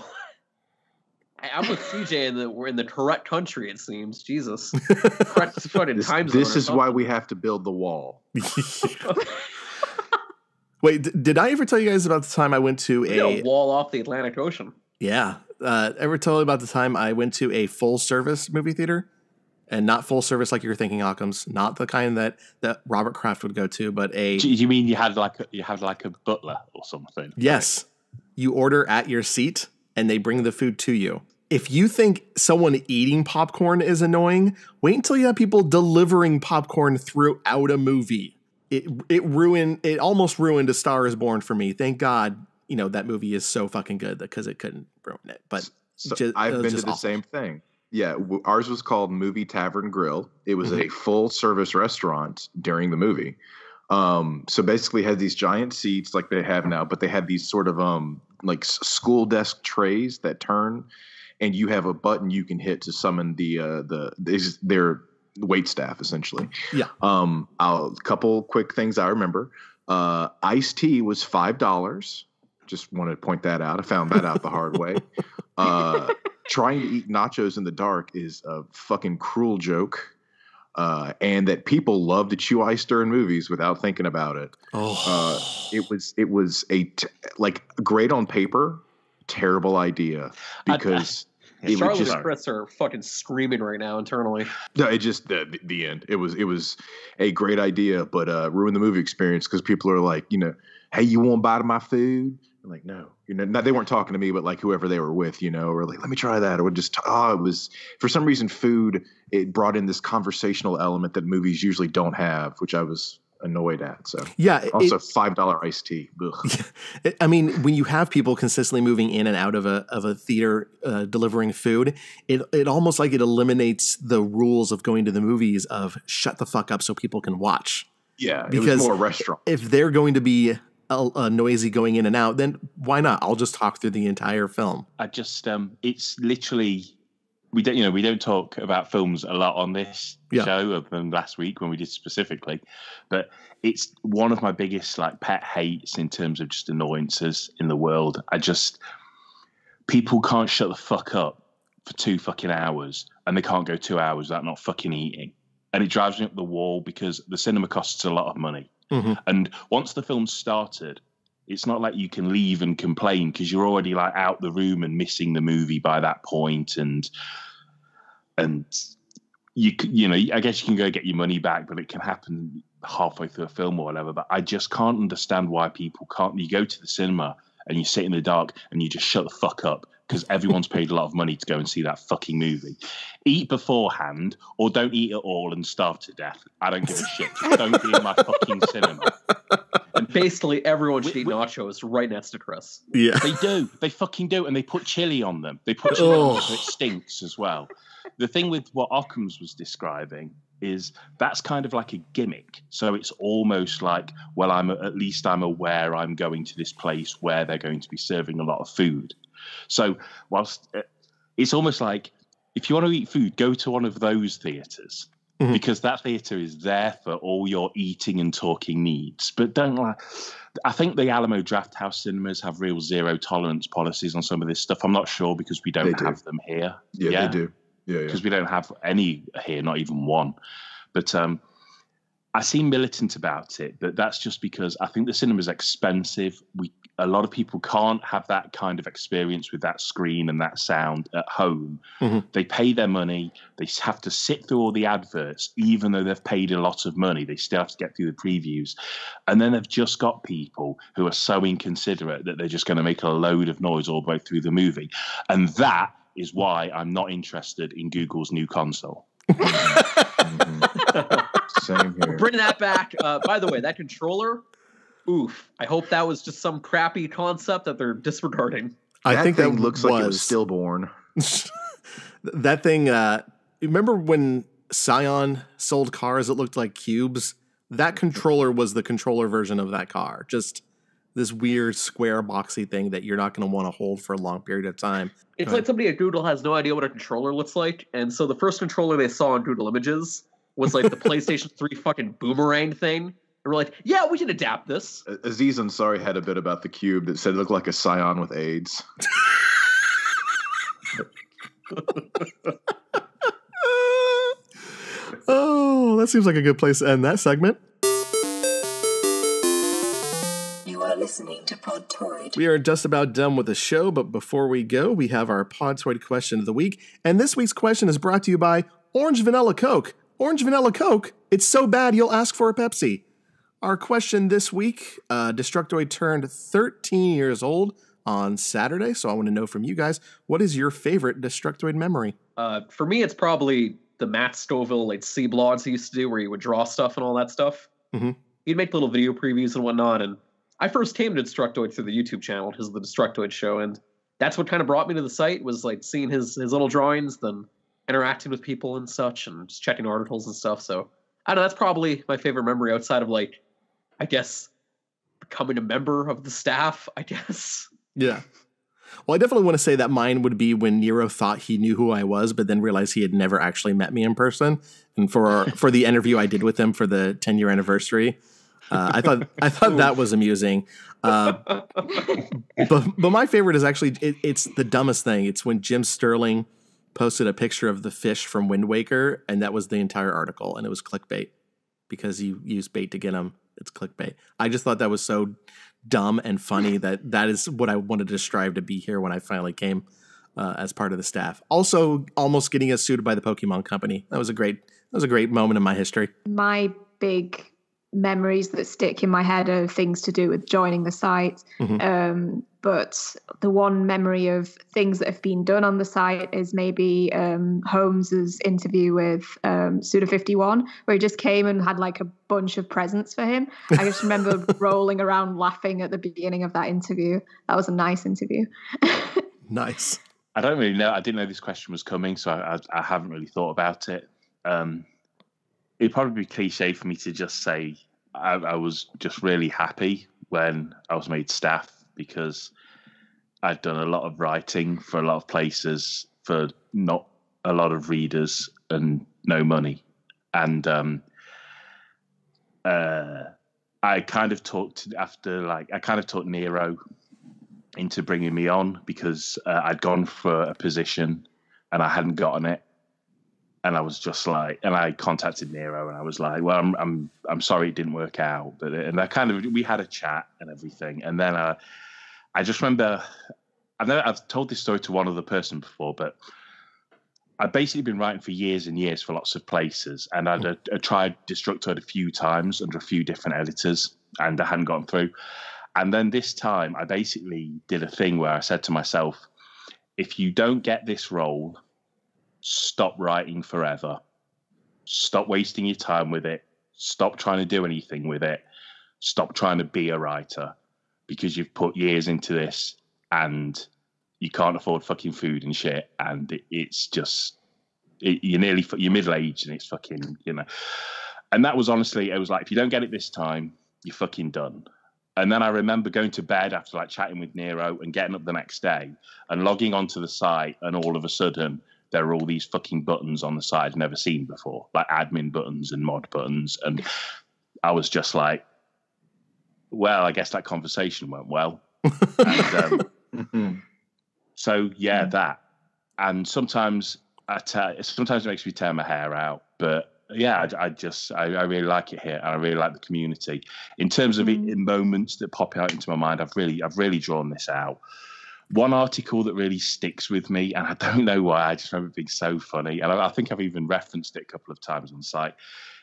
I'm with CJ and we're in the correct country, it seems. Jesus. This is why we have to build the wall. Wait, did I ever tell you guys about the time I went to a wall off the Atlantic Ocean? Yeah. Ever tell you about the time I went to a full service movie theater? And not full service like you're thinking, Occams. Not the kind that Robert Kraft would go to, but a... Do you mean you had like a butler or something? Yes. You order at your seat and they bring the food to you. If you think someone eating popcorn is annoying, wait until you have people delivering popcorn throughout a movie. It almost ruined A Star Is Born for me. Thank God, that movie is so fucking good because it couldn't ruin it. But I've been to the same thing. Yeah, ours was called Movie Tavern Grill. It was a full service restaurant during the movie. So basically had these giant seats like they have now, but they had these sort of like school desk trays that turn, and you have a button you can hit to summon their wait staff essentially. Yeah. A couple quick things I remember. Iced tea was $5. Just want to point that out. I found that out the hard way. Trying to eat nachos in the dark is a fucking cruel joke. And that people love to chew ice during movies without thinking about it. It was great on paper, terrible idea because Charlotte and Chris are fucking screaming right now internally. No, it just the end. It was a great idea, but ruined the movie experience because people are like, hey, you want a bite of my food? I'm like, no, they weren't talking to me, but like whoever they were with, or like, let me try that, or just it was for some reason food. It brought in this conversational element that movies usually don't have, which I was annoyed at. So yeah, also $5 iced tea. I mean, when you have people consistently moving in and out of a theater delivering food, it almost like it eliminates the rules of going to the movies of shut the fuck up so people can watch. Yeah, because it was more restaurant. If they're going to be noisy going in and out, then why not? I'll just talk through the entire film. I just it's literally we don't talk about films a lot on this show other than last week when we did specifically, but it's one of my biggest pet hates in terms of just annoyances in the world. People can't shut the fuck up for 2 fucking hours, and they can't go 2 hours without not fucking eating, and it drives me up the wall because the cinema costs a lot of money. Mm-hmm. And once the film started, it's not like you can leave and complain because you're already out the room and missing the movie by that point. And I guess you can go get your money back, but it can happen halfway through a film or whatever. But I just can't understand why people can't. You go to the cinema and you sit in the dark and you just shut the fuck up because everyone's paid a lot of money to go and see that fucking movie. Eat beforehand or don't eat at all and starve to death. I don't give a shit. Just don't be in my fucking cinema. And basically everyone should eat nachos right next to Chris. Yeah. They do. They fucking do. And they put chili on them. They put chili on them so it stinks as well. The thing with what Occam's was describing is that's kind of like a gimmick. So it's almost like, well, at least I'm aware I'm going to this place where they're going to be serving a lot of food. So whilst it's almost like if you want to eat food, go to one of those theatres because that theatre is there for all your eating and talking needs. But I think the Alamo Drafthouse cinemas have real zero tolerance policies on some of this stuff. I'm not sure because we don't have them here. Yeah, they do. Yeah, because we don't have any here, not even one. But I seem militant about it, but that's just because I think the cinema is expensive. A lot of people can't have that kind of experience with that screen and that sound at home. Mm-hmm. They pay their money. They have to sit through all the adverts, even though they've paid a lot of money. They still have to get through the previews. And then they've just got people who are so inconsiderate that they're just going to make a load of noise all the way through the movie. And that is why I'm not interested in Google's new console. Same here. Bring that back. By the way, that controller, oof. I hope that was just some crappy concept that they're disregarding. I think that looks like it was stillborn. That thing, remember when Scion sold cars that looked like cubes? That controller was the controller version of that car. Just this weird square boxy thing that you're not going to want to hold for a long period of time. It's like somebody at Google has no idea what a controller looks like. And so the first controller they saw on Google Images was like the PlayStation 3 fucking boomerang thing. And we're like, yeah, we can adapt this. Aziz Ansari had a bit about the cube that said it looked like a Scion with AIDS. Oh, that seems like a good place to end that segment. Listening to Podtoid. We are just about done with the show, but before we go, we have our Podtoid question of the week. And this week's question is brought to you by Orange Vanilla Coke. Orange Vanilla Coke, it's so bad you'll ask for a Pepsi. Our question this week, Destructoid turned 13 years old on Saturday, so I want to know from you guys, what is your favorite Destructoid memory? For me, it's probably the Matt Scoville C blogs he used to do where he would draw stuff and all that stuff. Mm-hmm. He'd make little video previews and whatnot, and I first came to Destructoid through the YouTube channel, his The Destructoid Show, and that's what kind of brought me to the site, was like seeing his little drawings, then interacting with people and such, and just checking articles and stuff. So I don't know, that's probably my favorite memory outside of like, I guess, becoming a member of the staff, I guess. Yeah. Well, I definitely want to say that mine would be when Nero thought he knew who I was, but then realized he had never actually met me in person. And for the interview I did with him for the 10-year anniversary, I thought that was amusing. But my favorite is actually it's the dumbest thing. It's when Jim Sterling posted a picture of the fish from Wind Waker, and that was the entire article, and it was clickbait because you use bait to get them. It's clickbait. I just thought that was so dumb and funny that is what I wanted to strive to be here when I finally came as part of the staff. Also, almost getting us sued by the Pokemon Company. That was a great moment in my history. My big memories that stick in my head are things to do with joining the site. Mm-hmm. But the one memory of things that have been done on the site is maybe Holmes's interview with Suda51, where he just came and had like a bunch of presents for him. I just remember rolling around laughing at the beginning of that interview. That was a nice interview. Nice. I don't really know. I didn't know this question was coming, so I haven't really thought about it. It'd probably be cliche for me to just say I was just really happy when I was made staff, because I'd done a lot of writing for a lot of places for not a lot of readers and no money. And I kind of talked Nero into bringing me on, because I'd gone for a position and I hadn't gotten it. And I was just like, and I contacted Nero and I was like, well, I'm sorry it didn't work out. But we had a chat and everything. And then I just remember, I've told this story to one other person before, but I've basically been writing for years and years for lots of places. And I'd tried Destructoid a few times under a few different editors, and I hadn't gotten through. And then this time I basically did a thing where I said to myself, if you don't get this role, stop writing forever. Stop wasting your time with it. Stop trying to do anything with it. Stop trying to be a writer, because you've put years into this and you can't afford fucking food and shit. And it's just, you're middle-aged and it's fucking, And that was honestly, it was like, if you don't get it this time, you're fucking done. And then I remember going to bed after like chatting with Nero and getting up the next day and logging onto the site, and all of a sudden there are all these fucking buttons on the side I've never seen before, like admin buttons and mod buttons. And I was just like, well, I guess that conversation went well. And, so yeah, that. And sometimes it makes me tear my hair out, but yeah, I really like it here, and I really like the community. In terms of moments that pop out into my mind, I've really drawn this out. One article that really sticks with me, and I don't know why, I just remember it being so funny, and I think I've even referenced it a couple of times on the site,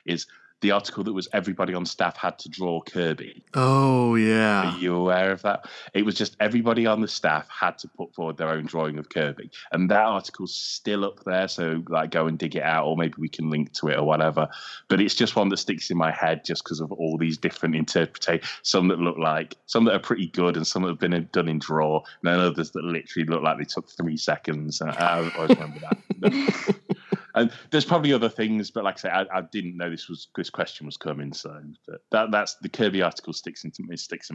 is the article that was everybody on staff had to draw Kirby. Oh, yeah. Are you aware of that? It was just everybody on the staff had to put forward their own drawing of Kirby. And that article's still up there, so like go and dig it out, or maybe we can link to it or whatever. But it's just one that sticks in my head just because of all these different interpretations. Some that are pretty good, and some that have been done in draw, and then others that literally look like they took 3 seconds. I always remember that. And there's probably other things, but like I say, I didn't know this question was coming. So that's the Kirby article sticks in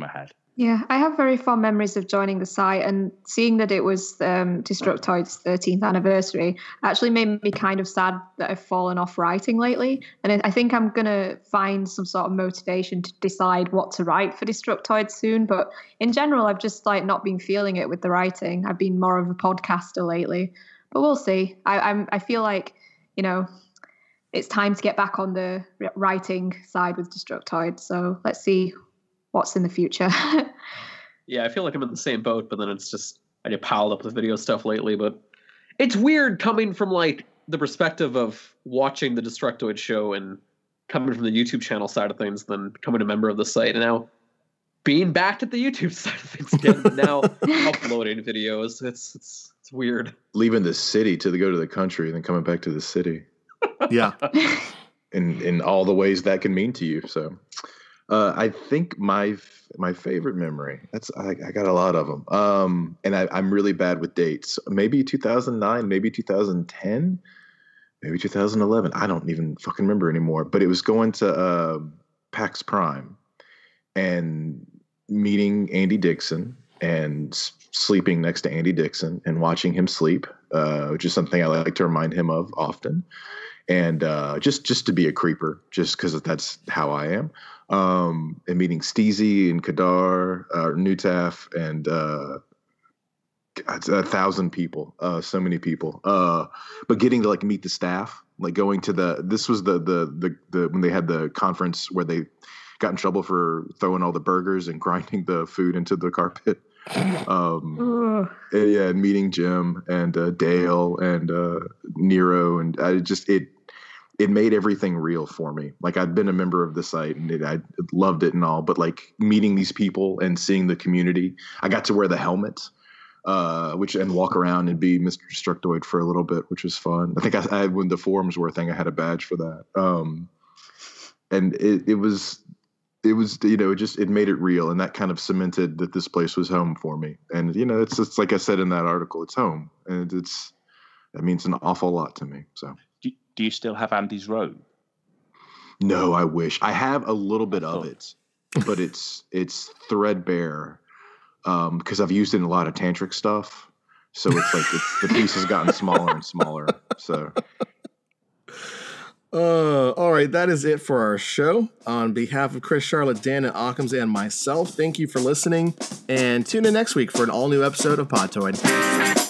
my head. Yeah, I have very fond memories of joining the site, and seeing that it was Destructoid's 13th anniversary actually made me kind of sad that I've fallen off writing lately. And I think I'm going to find some sort of motivation to decide what to write for Destructoid soon. But in general, I've just like not been feeling it with the writing. I've been more of a podcaster lately, but we'll see. I feel like, it's time to get back on the writing side with Destructoid. So let's see what's in the future. Yeah, I feel like I'm in the same boat, but then it's just, I get piled up with video stuff lately. But it's weird coming from like the perspective of watching the Destructoid show and coming from the YouTube channel side of things, then becoming a member of the site, and now being back at the YouTube side of things again, but now uploading videos. It's weird. Leaving the city to go to the country and then coming back to the city. Yeah. In all the ways that can mean to you. So I think my favorite memory, I got a lot of them. And I'm really bad with dates. Maybe 2009, maybe 2010, maybe 2011. I don't even fucking remember anymore. But it was going to PAX Prime and meeting Andy Dixon and sleeping next to Andy Dixon and watching him sleep, which is something I like to remind him of often. And just to be a creeper, just because that's how I am. And meeting Steezy and Kadar, Nutaf, and 1,000 people, so many people. But getting to like meet the staff, like going to this was the when they had the conference where they got in trouble for throwing all the burgers and grinding the food into the carpet. And meeting Jim and Dale and Nero, and it made everything real for me. Like, I'd been a member of the site and I loved it and all, but like meeting these people and seeing the community, I got to wear the helmet, and walk around and be Mr. Destructoid for a little bit, which was fun. I think I when the forums were a thing, I had a badge for that. And it was, it made it real, and that kind of cemented that this place was home for me. And, it's like I said in that article, it's home, and that means an awful lot to me. So. Do you still have Andy's robe? No, I wish. I have a little bit of it, but it's threadbare because I've used it in a lot of tantric stuff. So it's like the piece has gotten smaller and smaller. So. All right, that is it for our show. On behalf of Chris, Charlotte, Dan, and Occams, and myself, thank you for listening, and tune in next week for an all-new episode of Podtoid.